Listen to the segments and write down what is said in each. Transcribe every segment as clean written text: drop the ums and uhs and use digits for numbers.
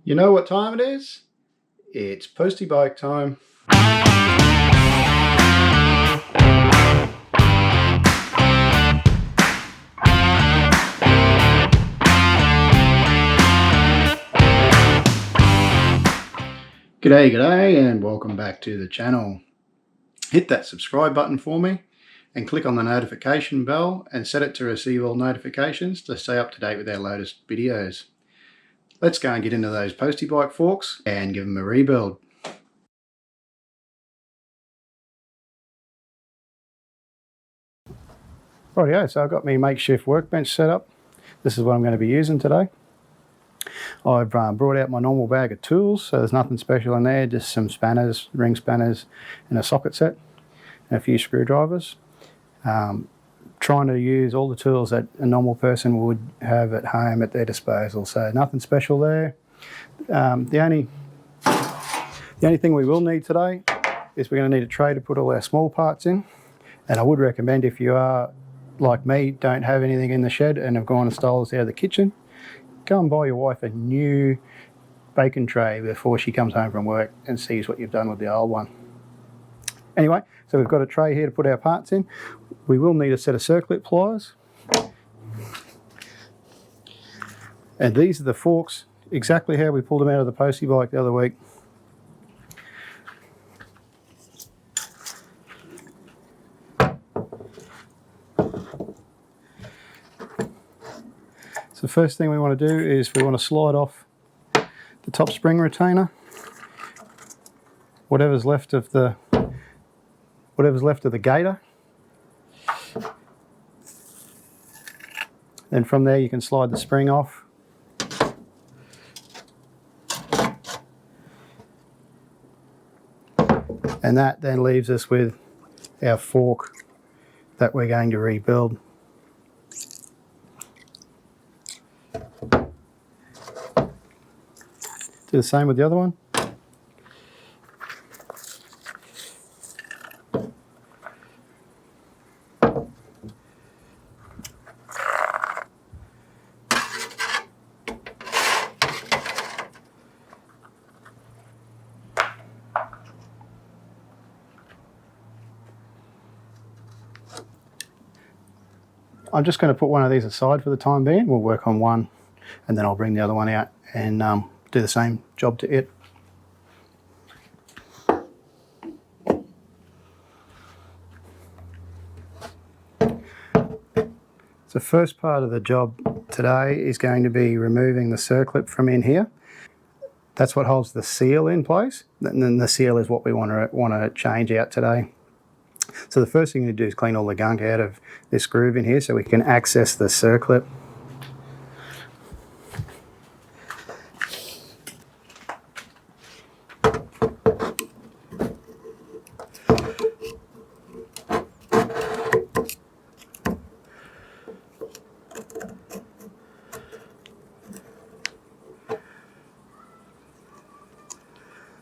You know what time it is? It's Postie bike time. G'day and welcome back to the channel. Hit that subscribe button for me and click on the notification bell and set it to receive all notifications to stay up to date with our latest videos. Let's go and get into those Postie bike forks and give them a rebuild. Rightio, so I've got my makeshift workbench set up. This is what I'm going to be using today. I've brought out my normal bag of tools, so there's nothing special in there, just some spanners, ring spanners and a socket set and a few screwdrivers. Trying to use all the tools that a normal person would have at home at their disposal, so nothing special there. The only thing we will need today is we're going to need a tray to put all our small parts in, and I would recommend, if you are like me, don't have anything in the shed and have gone and stole this out of the kitchen, go and buy your wife a new bacon tray before she comes home from work and sees what you've done with the old one. Anyway, so we've got a tray here to put our parts in. We will need a set of circlip pliers. And these are the forks, exactly how we pulled them out of the Postie bike the other week. So the first thing we want to do is we want to slide off the top spring retainer, whatever's left of the gaiter. Then from there you can slide the spring off. And that then leaves us with our fork that we're going to rebuild. Do the same with the other one. I'm just going to put one of these aside for the time being. We'll work on one and then I'll bring the other one out and do the same job to it. So the first part of the job today is going to be removing the circlip from in here. That's what holds the seal in place, and then the seal is what we want to change out today. So the first thing you do is clean all the gunk out of this groove in here so we can access the circlip.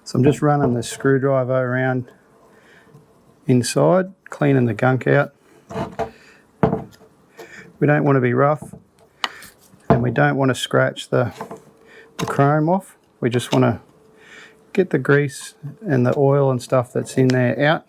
So I'm just running the screwdriver around inside, cleaning the gunk out. We don't want to be rough and we don't want to scratch the chrome off. We just want to get the grease and the oil and stuff that's in there out.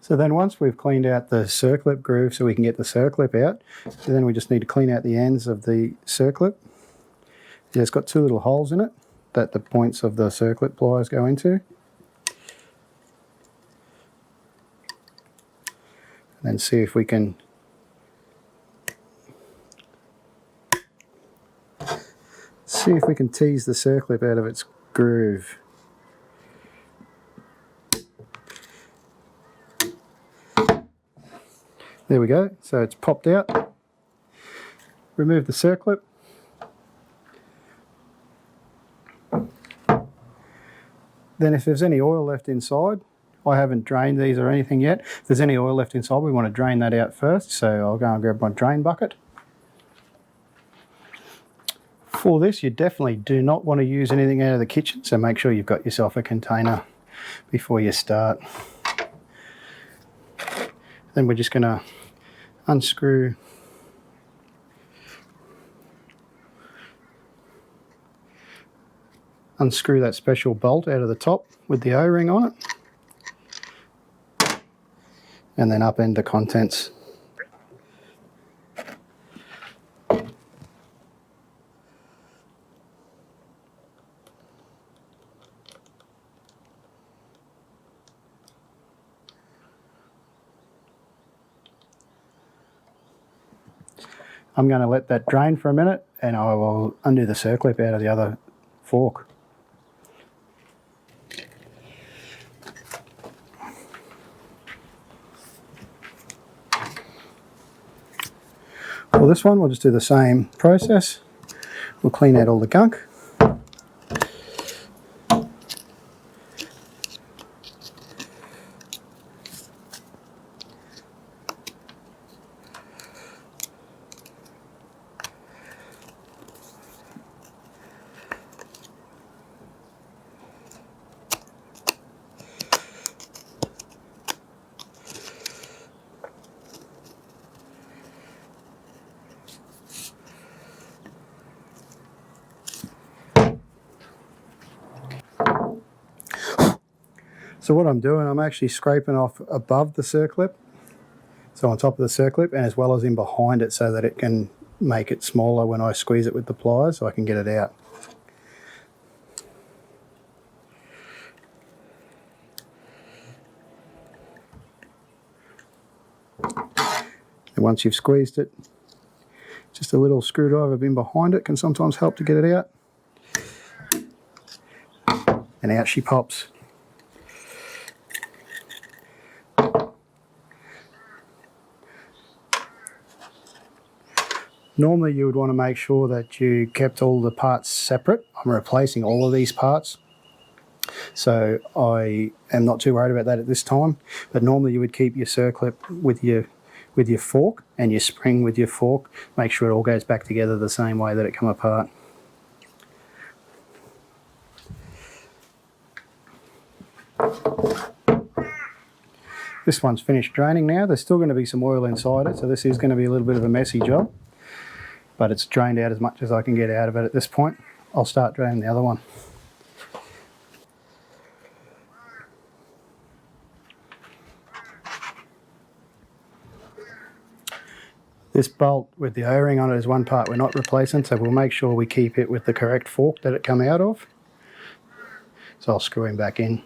So then once we've cleaned out the circlip groove so we can get the circlip out, so then we just need to clean out the ends of the circlip. It's got two little holes in it that the points of the circlip pliers go into. And then see if we can tease the circlip out of its groove. There we go, so it's popped out. Remove the circlip. Then if there's any oil left inside, I haven't drained these or anything yet. If there's any oil left inside, we want to drain that out first, so I'll go and grab my drain bucket. For this, you definitely do not want to use anything out of the kitchen, so make sure you've got yourself a container before you start. Then we're just going to unscrew that special bolt out of the top with the O-ring on it, and then upend the contents. I'm going to let that drain for a minute, and I will undo the circlip out of the other fork. For this one, we'll just do the same process. We'll clean out all the gunk. So what I'm doing, I'm actually scraping off above the circlip, so on top of the circlip, and as well as in behind it, so that it can make it smaller when I squeeze it with the pliers, so I can get it out. And once you've squeezed it, just a little screwdriver in behind it can sometimes help to get it out. And out she pops. Normally you would want to make sure that you kept all the parts separate. I'm replacing all of these parts, so I am not too worried about that at this time. But normally you would keep your circlip with your fork and your spring with your fork. Make sure it all goes back together the same way that it come apart. This one's finished draining now. There's still going to be some oil inside it, so this is going to be a little bit of a messy job. But it's drained out as much as I can get out of it at this point. I'll start draining the other one. This bolt with the O-ring on it is one part we're not replacing, so we'll make sure we keep it with the correct fork that it come out of. So I'll screw him back in.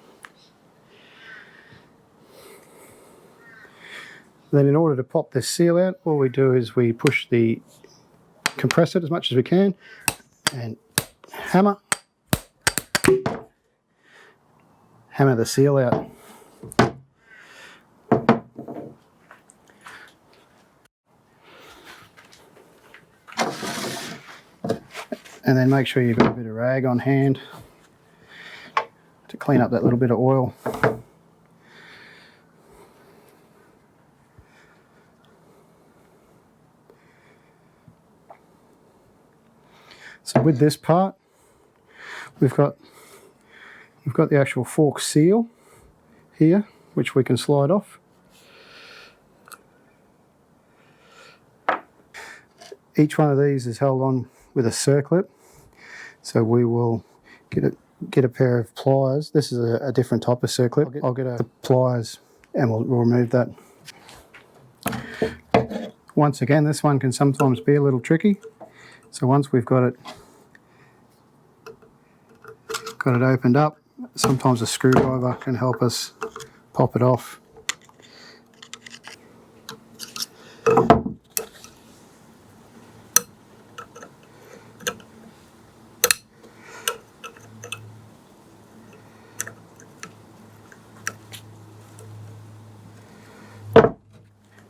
Then in order to pop this seal out, all we do is we push the compress it as much as we can and hammer the seal out. And then make sure you've got a bit of rag on hand to clean up that little bit of oil. So with this part, we've got the actual fork seal here, which we can slide off. Each one of these is held on with a circlip, so we will get a pair of pliers. This is a different type of circlip. I'll get the pliers and we'll remove that. Once again, this one can sometimes be a little tricky. So once we've got it opened up, sometimes a screwdriver can help us pop it off.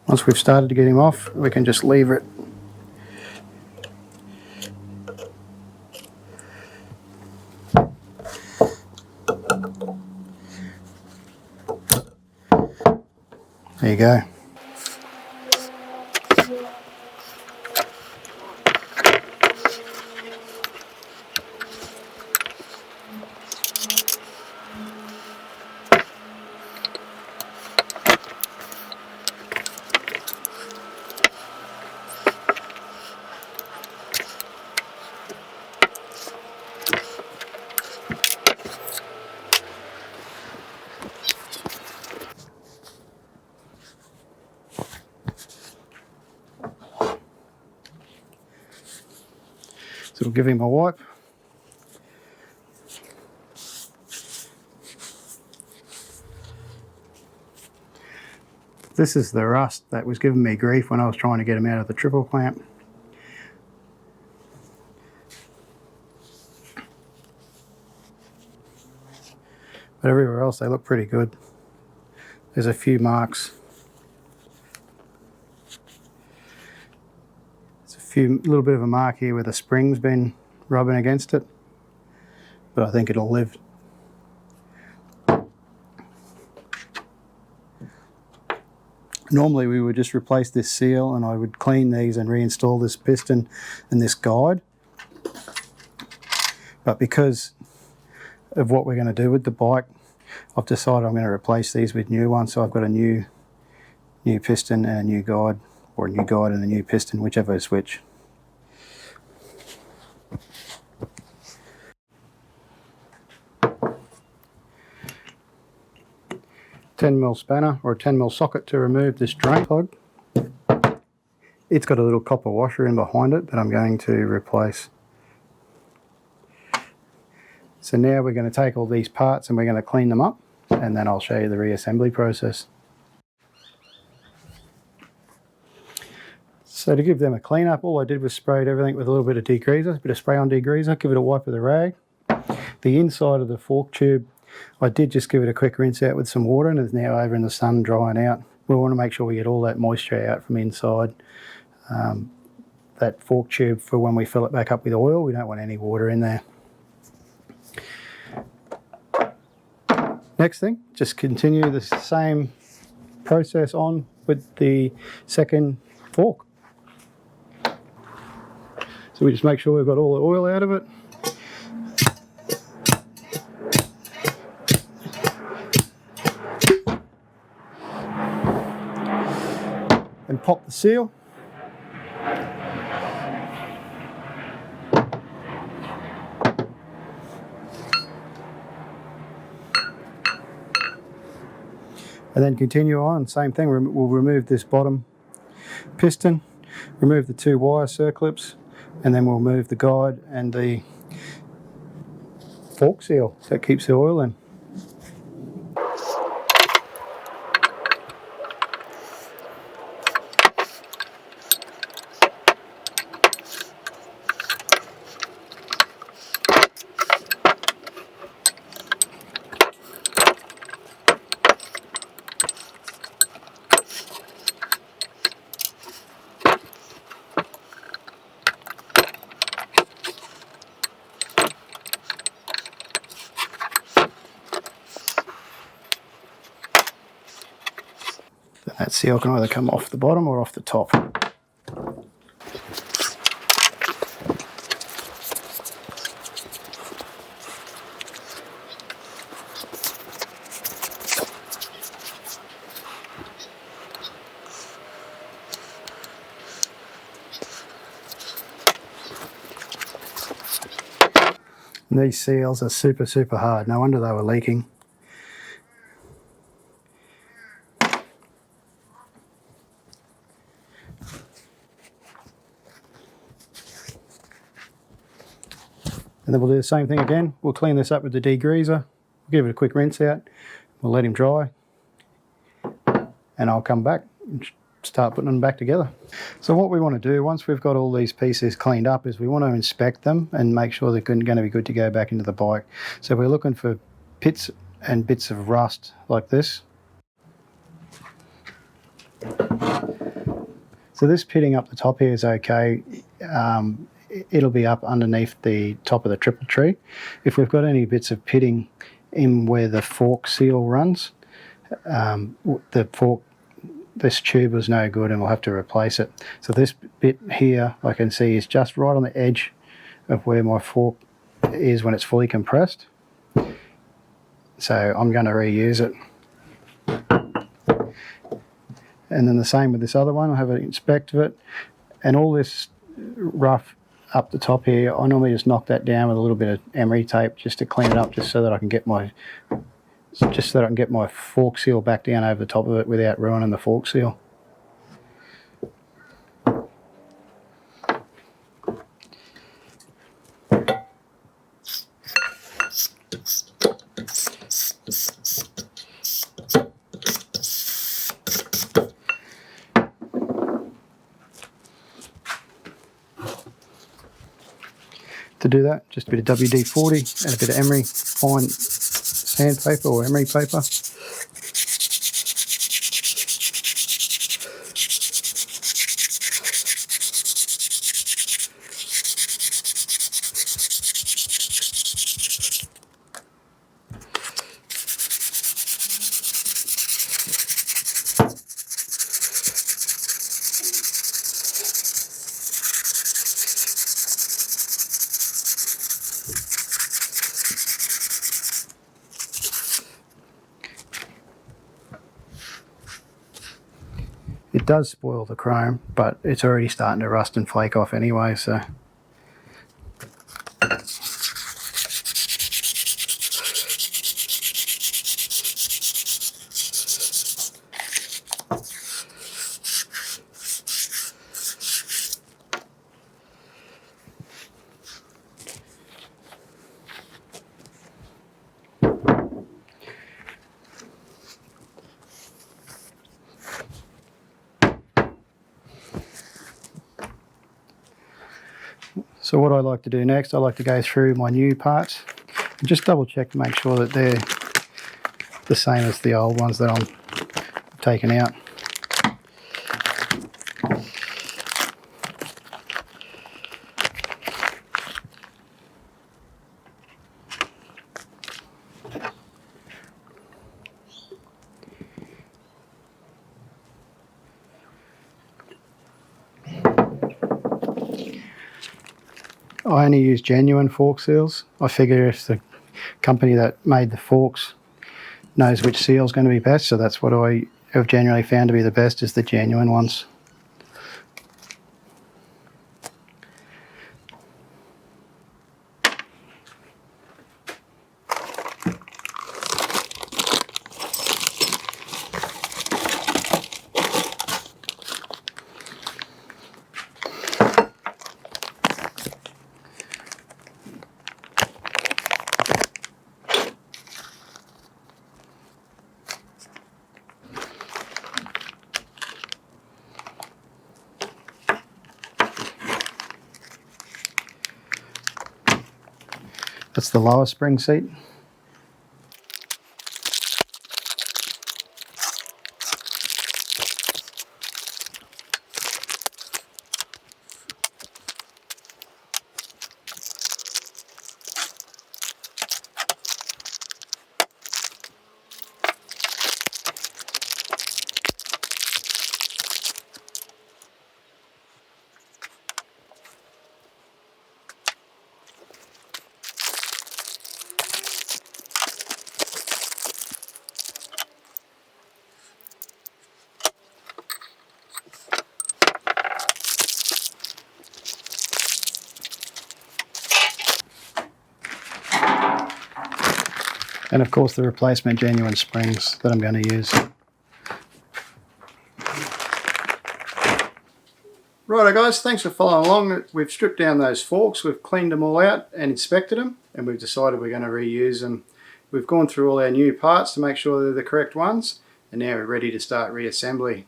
Once we've started to get him off, we can just lever it. There you go. So we'll give him a wipe. This is the rust that was giving me grief when I was trying to get him out of the triple clamp. But everywhere else they look pretty good. There's a few marks. There's a little bit of a mark here where the spring's been rubbing against it, but I think it'll live. Normally we would just replace this seal and I would clean these and reinstall this piston and this guide. But because of what we're going to do with the bike, I've decided I'm going to replace these with new ones. So I've got a new piston and a new guide, or a new guide and a new piston, whichever I switch. $10mm spanner or a 10mm socket to remove this drain plug. It's got a little copper washer in behind it that I'm going to replace. So now we're going to take all these parts and we're going to clean them up, and then I'll show you the reassembly process. So to give them a clean up, all I did was sprayed everything with a little bit of degreaser, a bit of spray on degreaser, give it a wipe with a rag. The inside of the fork tube, I did just give it a quick rinse out with some water, and it's now over in the sun drying out. We want to make sure we get all that moisture out from inside that fork tube for when we fill it back up with oil. We don't want any water in there. Next thing, just continue the same process on with the second fork. So we just make sure we've got all the oil out of it. And pop the seal. And then continue on, same thing, we'll remove this bottom piston, remove the two wire circlips, and then we'll move the guide and the fork seal that keeps the oil in. That seal can either come off the bottom or off the top. And these seals are super hard, no wonder they were leaking. And then we'll do the same thing again. We'll clean this up with the degreaser, give it a quick rinse out, we'll let him dry, and I'll come back and start putting them back together. So what we want to do, once we've got all these pieces cleaned up, is we want to inspect them and make sure they're going to be good to go back into the bike. So we're looking for pits and bits of rust like this. So this pitting up the top here is okay. It'll be up underneath the top of the triple tree. If we've got any bits of pitting in where the fork seal runs, the fork this tube was no good and we'll have to replace it. So this bit here I can see is just right on the edge of where my fork is when it's fully compressed. So I'm going to reuse it. And then the same with this other one. I'll have an inspect of it. And all this rough up the top here, I normally just knock that down with a little bit of emery tape just to clean it up, just so that I can get my fork seal back down over the top of it without ruining the fork seal. To do that, just a bit of WD-40 and a bit of emery, fine sandpaper or emery paper. It does spoil the chrome, but it's already starting to rust and flake off anyway, so. So what I like to do next, I like to go through my new parts and just double check to make sure that they're the same as the old ones that I'm taking out. I only use genuine fork seals. I figure if the company that made the forks knows which seal is going to be best, so that's what I have generally found to be the best, is the genuine ones. That's the lower spring seat. And of course the replacement genuine springs that I'm going to use. Righto guys, thanks for following along. We've stripped down those forks, we've cleaned them all out and inspected them, and we've decided we're going to reuse them. We've gone through all our new parts to make sure they're the correct ones, and now we're ready to start reassembly.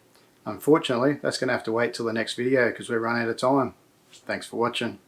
Unfortunately, that's going to have to wait till the next video because we're running out of time. Thanks for watching.